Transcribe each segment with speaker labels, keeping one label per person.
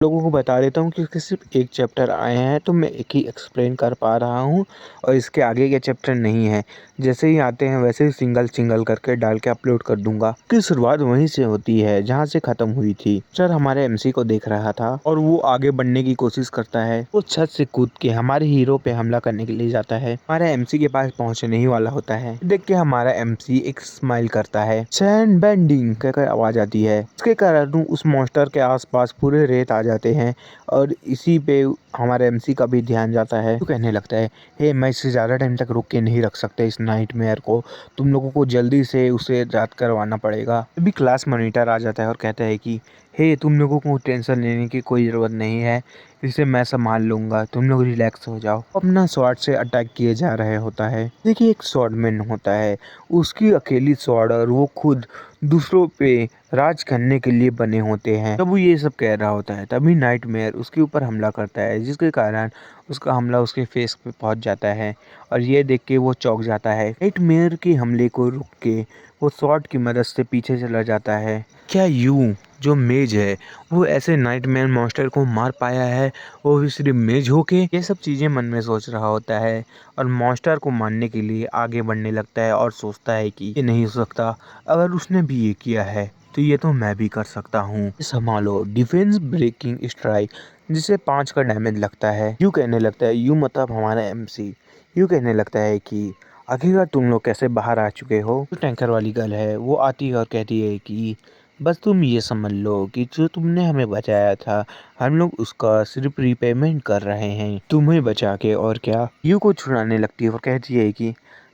Speaker 1: लोगों को बता देता हूँ क्योंकि सिर्फ एक चैप्टर आए हैं तो मैं एक ही एक्सप्लेन कर पा रहा हूँ और इसके आगे के चैप्टर नहीं है। जैसे ही आते हैं वैसे ही सिंगल सिंगल करके डाल के अपलोड कर दूंगा। की शुरुआत वहीं से होती है जहाँ से खत्म हुई थी। सर हमारे एमसी को देख रहा था और वो आगे बढ़ने की कोशिश करता है। वो छत से कूद के हमारे हीरो पे हमला करने के लिए जाता है। हमारा एमसी के पास पहुंचने ही वाला होता है। देख के हमारा एमसी एक स्माइल करता है। सैंड बेंडिंग कहकर आवाज आती है। इसके कारण उस मॉन्स्टर के आसपास पूरे रेत आ जाते हैं और इसी पे हमारे एमसी का भी ध्यान जाता है। तो कहने लगता है, हे मैं इसे ज़्यादा टाइम तक रोक के नहीं रख सकते इस नाइटमेयर को। तुम लोगों को जल्दी से उसे रात करवाना पड़ेगा। अभी क्लास मॉनिटर आ जाता है और कहता है कि हे तुम लोगों को टेंशन लेने की कोई ज़रूरत नहीं है, इसे मैं संभाल लूँगा, तुम लोग रिलैक्स हो जाओ। अपना स्वॉर्ड से अटैक किए जा रहे होता है। देखिए एक स्वॉर्डमैन होता है, उसकी अकेली स्वॉर्ड और वो खुद दूसरों पे राज करने के लिए बने होते हैं। जब वो ये सब कह रहा होता है तभी नाइटमेयर उसके ऊपर हमला करता है, जिसके कारण उसका हमला उसके फेस पे पहुंच जाता है और ये देख के वो चौंक जाता है। नाइटमेयर के हमले को रुक के वो स्वॉर्ड की मदद से पीछे चला जाता है। क्या यूं जो मेज है वो ऐसे नाइटमेयर मॉन्स्टर को मार पाया है, वो भी सिर्फ मेज होके? ये सब चीज़ें मन में सोच रहा होता है और मॉन्स्टर को मारने के लिए आगे बढ़ने लगता है और सोचता है कि ये नहीं हो सकता, अगर उसने भी ये किया है तो ये तो मैं भी कर सकता हूँ। संभालो डिफेंस ब्रेकिंग स्ट्राइक, जिसे 5 का डैमेज लगता है। यूं कहने लगता है, यूं मतलब हमारा एमसी यूं कहने लगता है कि आखिरकार तुम लोग कैसे बाहर आ चुके हो। जो टैंकर वाली गर्ल है वो आती है और कहती है कि बस तुम ये समझ लो कि जो तुमने हमें बचाया था हम लोग उसका सिर्फ रिपेमेंट कर रहे हैं, तुम्हें बचा के। और क्या। यू को छुड़ाने लगती है और कहती है कि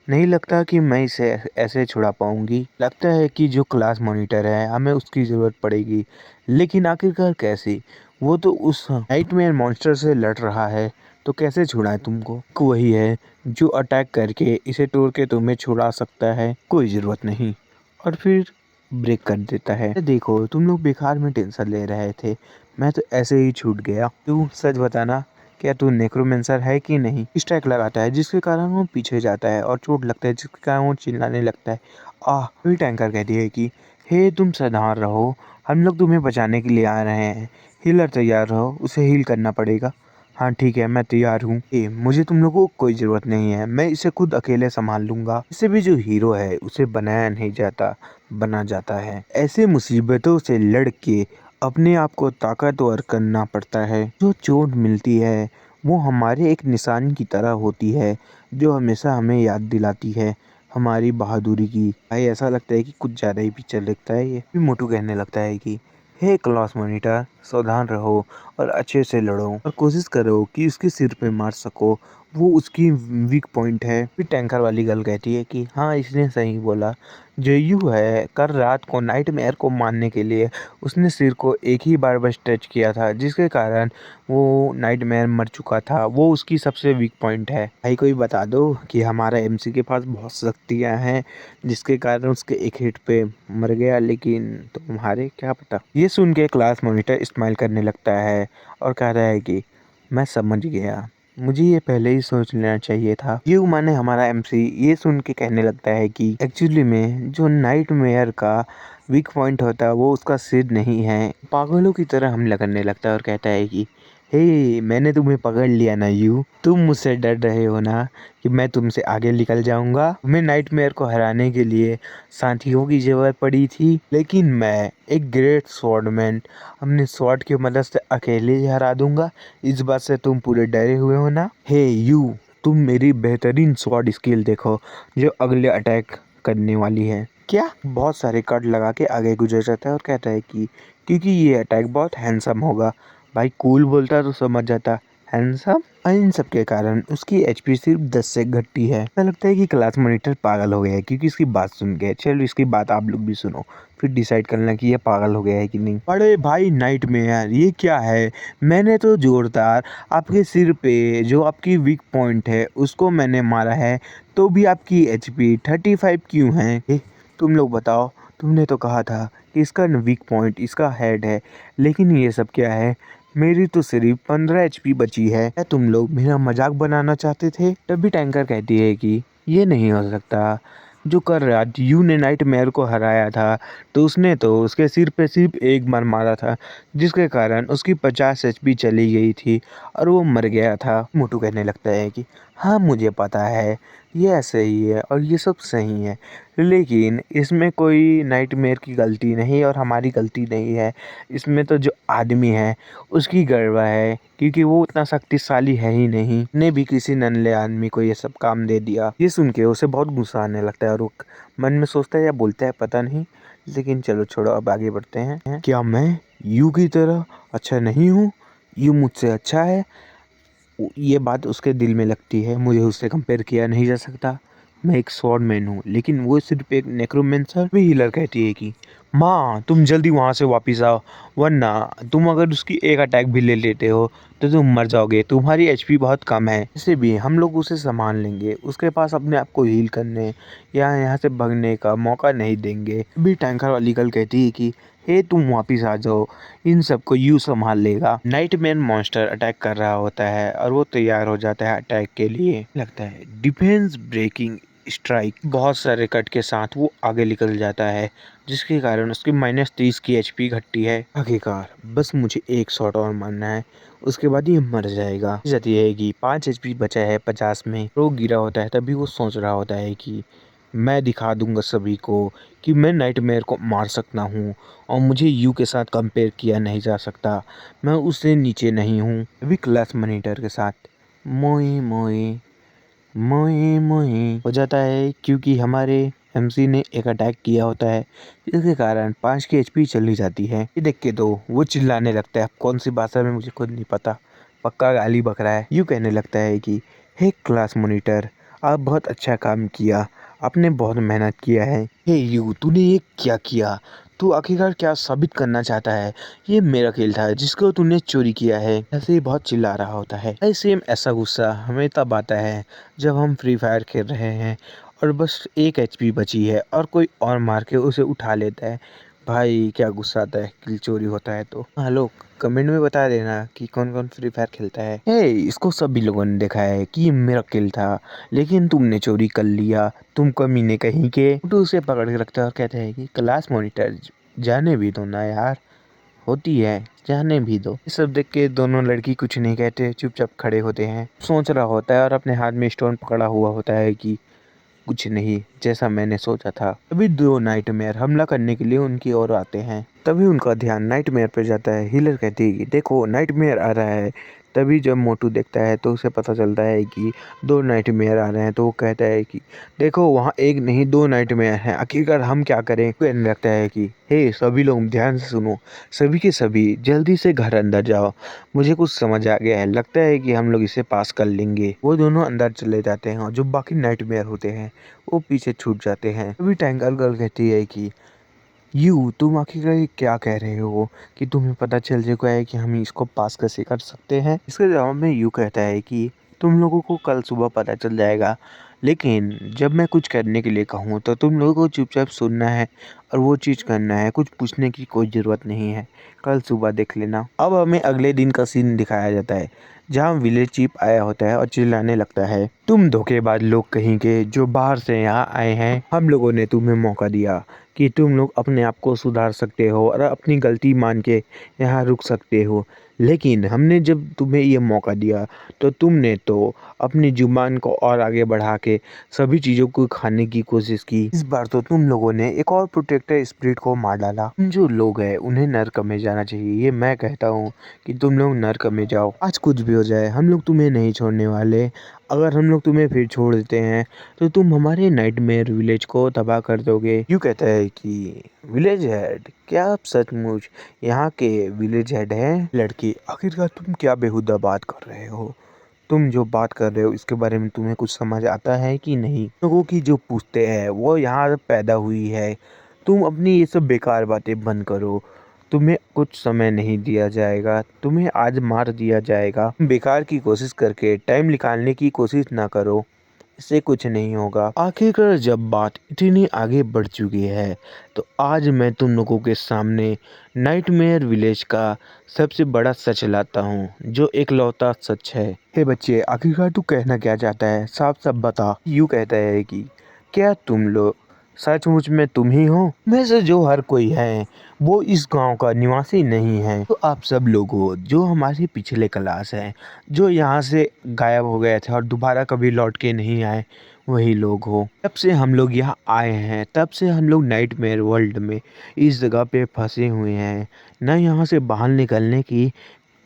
Speaker 1: नहीं लगता कि मैं इसे ऐसे छुड़ा पाऊंगी। लगता है कि जो क्लास मॉनिटर है हमें उसकी ज़रूरत पड़ेगी, लेकिन आखिरकार कैसे? वो तो उस नाइटमेयर मॉन्स्टर से लड़ रहा है, तो कैसे छुड़ाए तुमको? वही है जो अटैक करके इसे तोड़ के तुम्हें छुड़ा सकता है, कोई ज़रूरत नहीं। और फिर ब्रेक कर देता है। देखो तुम लोग बेकार में टेंशन ले रहे थे, मैं तो ऐसे ही छूट गया। तू सच बताना, क्या तू नेक्रोमेंसर है कि नहीं? स्ट्राइक लगाता है जिसके कारण वो पीछे जाता है और चोट लगता है जिसके कारण वो चिल्लाने लगता है। फिर टैंकर कहती है कि हे तुम सावधान रहो, हम लोग तुम्हें बचाने के लिए आ रहे हैं। हीलर तैयार रहो, उसे हील करना पड़ेगा। हाँ ठीक है मैं तैयार हूँ। मुझे तुम लोगों को कोई ज़रूरत नहीं है, मैं इसे खुद अकेले संभाल लूँगा। इसे भी जो हीरो है उसे बनाया नहीं जाता, बना जाता है। ऐसे मुसीबतों से लड़ के अपने आप को ताकतवर करना पड़ता है। जो चोट मिलती है वो हमारे एक निशान की तरह होती है, जो हमेशा हमें याद दिलाती है हमारी बहादुरी की। भाई ऐसा लगता है कि कुछ ज़्यादा ही पिक्चर लिखता है ये। फिर मोटू कहने लगता है कि हे क्लास मॉनिटर, सावधान रहो और अच्छे से लड़ो और कोशिश करो कि उसके सिर पे मार सको, वो उसकी वीक पॉइंट है। फिर टैंकर वाली गर्ल कहती है कि हाँ इसने सही बोला, जेयू है कल रात को नाइटमेयर को मारने के लिए उसने सिर को एक ही बार बस टच किया था, जिसके कारण वो नाइटमेयर मर चुका था। वो उसकी सबसे वीक पॉइंट है। भाई कोई बता दो कि हमारा एमसी के पास बहुत शक्तियाँ हैं जिसके कारण उसके एक हिट पे मर गया, लेकिन तुम्हारे क्या पता। ये सुन के क्लास मॉनिटर स्माइल करने लगता है और कह रहा है कि मैं समझ गया, मुझे ये पहले ही सोच लेना चाहिए था। ये माने हमारा एमसी ये सुन के कहने लगता है कि एक्चुअली में जो नाइटमेयर का वीक पॉइंट होता है वो उसका सिर नहीं है। पागलों की तरह हमला करने लगता है और कहता है कि हे मैंने तुम्हें पकड़ लिया ना यू, तुम मुझसे डर रहे हो ना कि मैं तुमसे आगे निकल जाऊंगा। तुम्हें नाइटमेयर को हराने के लिए साथियों की जरूरत पड़ी थी, लेकिन मैं एक ग्रेट स्वॉर्डमैन अपने स्वॉर्ड की मदद से अकेले ही हरा दूंगा। इस बात से तुम पूरे डरे हुए हो ना? हे यू, तुम मेरी बेहतरीन स्वॉर्ड स्किल देखो जो अगले अटैक करने वाली है। क्या? बहुत सारे कट लगा के आगे गुजर जाता है और कहता है कि क्योंकि ये अटैक बहुत हैंडसम होगा। भाई कूल बोलता तो समझ जाता, हैंडसम। इन सब के कारण उसकी एचपी सिर्फ 10 से घटती है। ऐसा लगता है कि क्लास मॉनिटर पागल हो गया है क्योंकि इसकी बात सुन के। चलो इसकी बात आप लोग भी सुनो, फिर डिसाइड करना कि ये पागल हो गया है कि नहीं। अरे भाई नाइटमेयर ये क्या है, मैंने तो जोरदार आपके सिर पे जो आपकी वीक पॉइंट है उसको मैंने मारा है, तो भी आपकी एचपी 35 क्यों है? तुम लोग बताओ, तुमने तो कहा था कि इसका वीक पॉइंट इसका हेड है, लेकिन ये सब क्या है? मेरी तो सिर्फ 15 एचपी बची है। क्या तुम लोग मेरा मजाक बनाना चाहते थे? तभी टैंकर कहती है कि ये नहीं हो सकता, जो कल रात यू ने नाइटमेयर को हराया था, तो उसने तो उसके सिर पे सिर्फ एक बार मारा था, जिसके कारण उसकी 50 एचपी चली गई थी और वो मर गया था। मोटू कहने लगता है कि हाँ मुझे पता है, ये ऐसे ही है और ये सब सही है, लेकिन इसमें कोई नाइटमेयर की गलती नहीं और हमारी गलती नहीं है। इसमें तो जो आदमी है उसकी गड़बड़ है, क्योंकि वो उतना शक्तिशाली है ही नहीं, ने भी किसी नन्हे आदमी को ये सब काम दे दिया। ये सुन के उसे बहुत गुस्सा आने लगता है और वो मन में सोचता है या बोलता है पता नहीं, लेकिन चलो छोड़ो, अब आगे बढ़ते हैं। क्या मैं यू की तरह अच्छा नहीं हूँ? यू मुझसे अच्छा है। ये बात उसके दिल में लगती है, मुझे उससे कंपेयर किया नहीं जा सकता, मैं एक स्वॉर्डमैन हूँ, लेकिन वो सिर्फ एक नेक्रोमेंसर। भी हीलर कहती है कि माँ तुम जल्दी वहाँ से वापस आओ, वरना तुम अगर उसकी एक अटैक भी ले लेते हो तो तुम मर जाओगे, तुम्हारी एचपी बहुत कम है। इसे भी हम लोग उसे संभाल लेंगे, उसके पास अपने आप को हील करने या यहाँ से भागने का मौका नहीं देंगे। भी टैंकर वाली गर्ल कहती है कि हे तुम वापिस आ जाओ, इन सबको यू संभाल लेगा। नाइटमैन मॉन्स्टर अटैक कर रहा होता है और वो तैयार हो जाता है अटैक के लिए। लगता है डिफेंस ब्रेकिंग स्ट्राइक, बहुत सारे कट के साथ वो आगे निकल जाता है, जिसके कारण उसकी -30 की एचपी घटती है। आखिरकार बस मुझे एक शॉट और मारना है, उसके बाद ये मर जाएगा। जाती है कि 5 एचपी बचा है 50 में। वो गिरा होता है, तभी वो सोच रहा होता है कि मैं दिखा दूंगा सभी को कि मैं नाइटमेयर को मार सकता हूँ और मुझे यू के साथ कंपेयर किया नहीं जा सकता, मैं उससे नीचे नहीं हूँ। अभी क्लास मॉनिटर के साथ मोए मोए मोए मोए हो जाता है, क्योंकि हमारे एमसी ने एक अटैक किया होता है, जिसके कारण 5 की एचपी चली जाती है। ये देख के तो वो चिल्लाने लगता है, कौन सी भाषा में मुझे खुद नहीं पता, पक्का गाली बक रहा है। यू कहने लगता है कि हे क्लास मॉनिटर, आप बहुत अच्छा काम किया, आपने बहुत मेहनत किया है। हे यू, तूने ये क्या किया? तू आखिरकार क्या साबित करना चाहता है? ये मेरा खेल था जिसको तूने चोरी किया है। ऐसे ही बहुत चिल्ला रहा होता है। सेम ऐसा गुस्सा हमें तब आता है जब हम फ्री फायर खेल रहे हैं और बस एक एचपी बची है और कोई और मार के उसे उठा लेता है। भाई क्या गुस्सा आता है किल चोरी होता है तो। हेलो, कमेंट में बता देना कि कौन कौन फ्री फायर खेलता है। इसको सभी लोगों ने देखा है कि ये मेरा किल था, लेकिन तुमने चोरी कर लिया, तुम कमीने कहीं के। तो उसे पकड़ के रखता है और कहते हैं कि क्लास मॉनिटर जाने भी दो ना यार, होती है, जाने भी दो। ये सब देख के दोनों लड़की कुछ नहीं कहते, चुपचाप खड़े होते हैं। सोच रहा होता है और अपने हाथ में स्टोन पकड़ा हुआ होता है कि कुछ नहीं, जैसा मैंने सोचा था। तभी 2 नाइटमेयर हमला करने के लिए उनकी ओर आते हैं। तभी उनका ध्यान नाइटमेयर पे जाता है। हीलर कहती है कि देखो नाइटमेयर आ रहा है। तभी जब मोटू देखता है तो उसे पता चलता है कि 2 नाइटमेयर आ रहे हैं, तो वो कहता है कि देखो वहाँ एक नहीं 2 नाइटमेयर हैं, आखिरकार हम क्या करें? कहने लगता है कि हे सभी लोग ध्यान से सुनो, सभी के सभी जल्दी से घर अंदर जाओ, मुझे कुछ समझ आ गया है, लगता है कि हम लोग इसे पास कर लेंगे। वो दोनों अंदर चले जाते हैं और जो बाकी नाइटमेयर होते हैं वो पीछे छूट जाते हैं। तभी टैंकर गर्ल कहती है कि यू तुम आखिरकार ये क्या कह रहे हो कि तुम्हें पता चल चुका है कि हम इसको पास कैसे कर सकते हैं? इसके जवाब में यू कहता है कि तुम लोगों को कल सुबह पता चल जाएगा, लेकिन जब मैं कुछ करने के लिए कहूँ तो तुम लोगों को चुपचाप सुनना है और वो चीज़ करना है, कुछ पूछने की कोई ज़रूरत नहीं है, कल सुबह देख लेना। अब हमें अगले दिन का सीन दिखाया जाता है, जहाँ विलेज चीफ आया होता है और चिल्लाने लगता है, तुम धोखेबाज लोग कहीं के जो बाहर से यहाँ आए हैं, हम लोगों ने तुम्हें मौका दिया कि तुम लोग अपने आप को सुधार सकते हो और अपनी गलती मान के यहाँ रुक सकते हो, लेकिन हमने जब तुम्हें ये मौका दिया तो तुमने तो अपनी जुबान को और आगे बढ़ा के सभी चीज़ों को खाने की कोशिश की। इस बार तो तुम लोगों ने एक और प्रोटेक्टर स्पिरिट को मार डाला। तुम जो लोग हैं उन्हें नर्क में जाना चाहिए। ये मैं कहता हूँ कि तुम लोग नर्क में जाओ। आज कुछ भी हो जाए हम लोग तुम्हें नहीं छोड़ने वाले। अगर हम लोग तुम्हें फिर छोड़ देते हैं तो तुम हमारे नाइटमेयर विलेज को तबाह कर दोगे। यूँ कहता है कि विलेज हेड, क्या आप सचमुच यहाँ के विलेज हेड हैं? लड़की, आखिरकार तुम क्या बेहुदा बात कर रहे हो? तुम जो बात कर रहे हो इसके बारे में तुम्हें कुछ समझ आता है कि नहीं? लोगों की जो पूछते हैं वो यहाँ पैदा हुई है। तुम अपनी ये सब बेकार बातें बंद करो। तुम्हें कुछ समय नहीं दिया जाएगा, तुम्हें आज मार दिया जाएगा। बेकार की कोशिश करके टाइम निकालने की कोशिश ना करो, इससे कुछ नहीं होगा। आखिरकार जब बात इतनी आगे बढ़ चुकी है तो आज मैं तुम लोगों के सामने नाइटमेयर विलेज का सबसे बड़ा सच लाता हूँ, जो एकलौता सच है। हे बच्चे, आखिरकार तू कहना क्या चाहता है? साफ साफ बता। यूँ कहता है कि क्या तुम लोग सचमुच में तुम ही हो? वैसे जो हर कोई है वो इस गांव का निवासी नहीं है। तो आप सब लोग हो जो हमारी पिछले क्लास है, जो यहाँ से गायब हो गए थे और दोबारा कभी लौट के नहीं आए, वही लोग हो। तब से हम लोग यहाँ आए हैं, तब से हम लोग नाइटमेयर वर्ल्ड में इस जगह पे फंसे हुए हैं। न यहाँ से बाहर निकलने की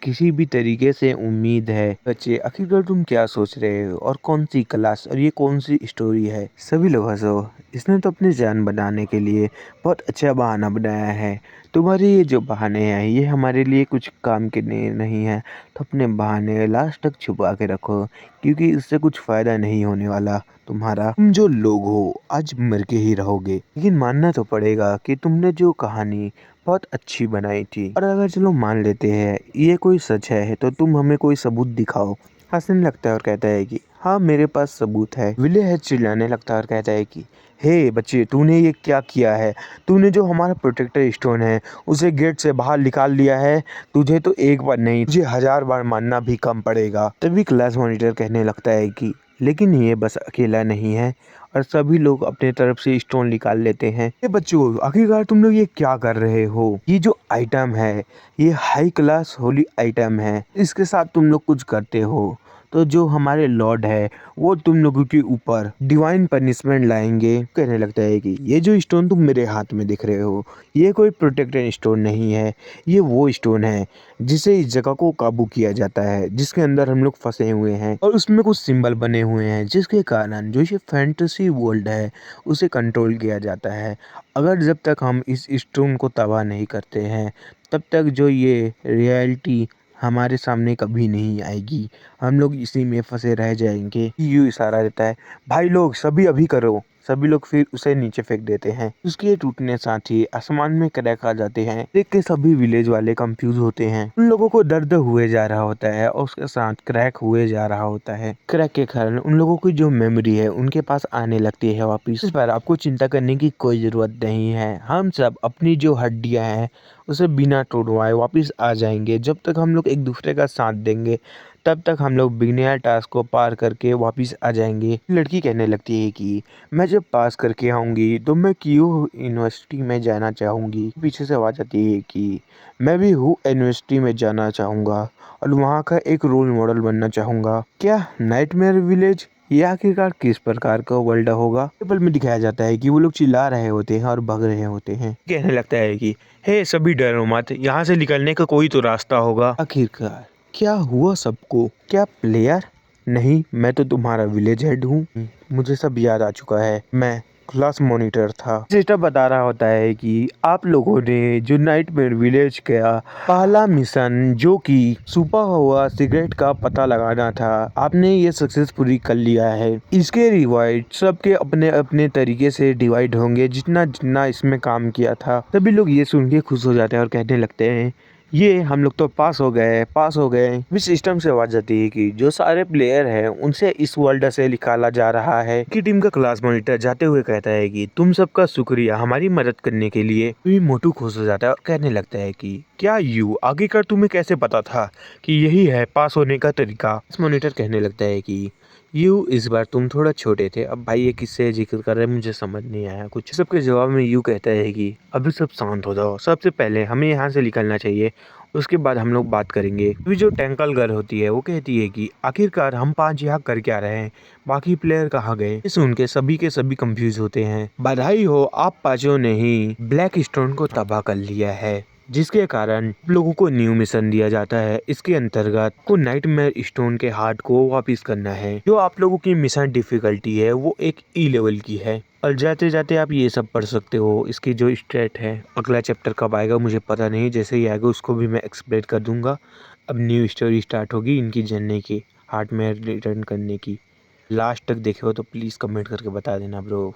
Speaker 1: किसी भी तरीके से उम्मीद है। बच्चे आखिरकार तुम क्या सोच रहे हो और कौन सी क्लास और ये कौन सी स्टोरी है? सभी लोग हंसो। इसने तो अपनी जान बनाने के लिए बहुत अच्छा बहाना बनाया है। तुम्हारे ये जो बहाने हैं ये हमारे लिए कुछ काम के नहीं है, तो अपने बहाने लास्ट तक छुपा के रखो, क्योंकि इससे कुछ फायदा नहीं होने वाला तुम्हारा। तुम जो लोग हो आज मर के ही रहोगे, लेकिन मानना तो पड़ेगा कि तुमने जो कहानी बहुत अच्छी बनाई थी। और अगर चलो मान लेते हैं ये कोई सच है तो तुम हमें कोई सबूत दिखाओ। हंसने लगता है और कहता है कि हाँ मेरे पास सबूत है। विले है चिल्लाने लगता है और कहता है कि हे बच्चे तूने ये क्या किया है? तूने जो हमारा प्रोटेक्टर स्टोन है उसे गेट से बाहर निकाल लिया है। तुझे तो एक बार नहीं, तुझे 1000 बार मानना भी कम पड़ेगा। तभी क्लास मॉनिटर कहने लगता है कि लेकिन ये बस अकेला नहीं है, और सभी लोग अपने तरफ से स्टोन निकाल लेते हैं। ये बच्चों आखिरकार तुम लोग ये क्या कर रहे हो? ये जो आइटम है ये हाई क्लास होली आइटम है, इसके साथ तुम लोग कुछ करते हो तो जो हमारे लॉर्ड है वो तुम लोगों के ऊपर डिवाइन पनिशमेंट लाएंगे। कहने लगता है कि ये जो स्टोन तुम मेरे हाथ में दिख रहे हो ये कोई प्रोटेक्टेड स्टोन नहीं है, ये वो स्टोन है जिसे इस जगह को काबू किया जाता है, जिसके अंदर हम लोग फंसे हुए हैं और उसमें कुछ सिंबल बने हुए हैं जिसके कारण जो ये फैंटेसी वर्ल्ड है उसे कंट्रोल किया जाता है। अगर जब तक हम इस स्टोन को तबाह नहीं करते हैं तब तक जो ये रियलिटी हमारे सामने कभी नहीं आएगी, हम लोग इसी में फंसे रह जाएंगे। यूं इशारा देता है, भाई लोग सभी अभी करो। सभी लोग फिर उसे नीचे फेंक देते हैं। उसके टूटने साथ ही आसमान में क्रैक आ जाते हैं। देख के सभी विलेज वाले कंफ्यूज होते हैं। उन लोगों को दर्द हुए जा रहा होता है और उसके साथ क्रैक हुए जा रहा होता है। क्रैक के कारण उन लोगों की जो मेमोरी है उनके पास आने लगती है वापिस। इस पर आपको चिंता करने की कोई जरूरत नहीं है। हम सब अपनी जो हड्डियां हैं उसे बिना तोड़वाए वापस आ जाएंगे। जब तक हम लोग एक दूसरे का साथ देंगे तब तक हम लोग बिना टास्क को पार करके वापस आ जाएंगे। लड़की कहने लगती है कि मैं जब पास करके आऊँगी तो मैं क्यों यूनिवर्सिटी में जाना चाहूँगी। पीछे से आवाज़ आती है कि मैं भी हूँ यूनिवर्सिटी में जाना चाहूँगा और वहाँ का एक रोल मॉडल बनना चाहूँगा। क्या नाइटमेयर विलेज ये आखिरकार किस प्रकार का वर्ल्ड होगा? टेबल में दिखाया जाता है कि वो लोग चिल्ला रहे होते हैं और भाग रहे होते हैं। कहने लगता है कि हे सभी डरो मत, यहाँ से निकलने का कोई तो रास्ता होगा। आखिरकार क्या हुआ सबको? क्या प्लेयर? नहीं, मैं तो तुम्हारा विलेज हेड हूँ। मुझे सब याद आ चुका है, मैं क्लास मॉनिटर था। सिस्टम बता रहा होता है कि आप लोगों ने जो नाइटमेयर विलेज का पहला मिशन जो कि छुपा हुआ सिगरेट का पता लगाना था, आपने ये सक्सेसफुली कर लिया है। इसके रिवार्ड सबके अपने अपने तरीके से डिवाइड होंगे जितना जितना इसमें काम किया था। सभी लोग ये सुन के खुश हो जाते हैं और कहने लगते हैं ये हम लोग तो पास हो गए, पास हो गए। इस सिस्टम से आवाज आती है कि जो सारे प्लेयर हैं उनसे इस वर्ल्ड से निकाला जा रहा है। की टीम का क्लास मॉनिटर जाते हुए कहता है कि तुम सबका शुक्रिया हमारी मदद करने के लिए। भी मोटू खुश हो जाता है और कहने लगता है कि क्या यू आगे कर तुम्हें कैसे पता था कि यही है पास होने का तरीका? मॉनिटर कहने लगता है कि यू इस बार तुम थोड़ा छोटे थे। अब भाई ये किससे जिक्र कर रहे हैं मुझे समझ नहीं आया कुछ। सबके जवाब में यू कहता है कि अभी सब शांत हो जाओ, सबसे पहले हमें यहाँ से निकलना चाहिए, उसके बाद हम लोग बात करेंगे। अभी जो टैंकल गर्ल होती है वो कहती है कि आखिरकार हम 5 यहाँ कर क्या रहे हैं, बाकी प्लेयर कहाँ गए? ये सुन के सभी कंफ्यूज होते हैं। बधाई हो, आप पांचों ने ही ब्लैक स्टोन को तबाह कर लिया है, जिसके कारण लोगों को न्यू मिशन दिया जाता है। इसके अंतर्गत को नाइटमेयर स्टोन के हार्ट को वापस करना है। जो आप लोगों की मिशन डिफिकल्टी है वो एक ई लेवल की है। और जाते जाते आप ये सब पढ़ सकते हो। इसकी जो स्टेट है, अगला चैप्टर कब आएगा मुझे पता नहीं, जैसे ही आएगा उसको भी मैं एक्सप्लेन कर दूंगा। अब न्यू स्टोरी स्टार्ट होगी इनकी जर्नी की, हार्ट में रिटर्न करने की। लास्ट तक देखे हो तो प्लीज़ कमेंट करके बता देना ब्रो।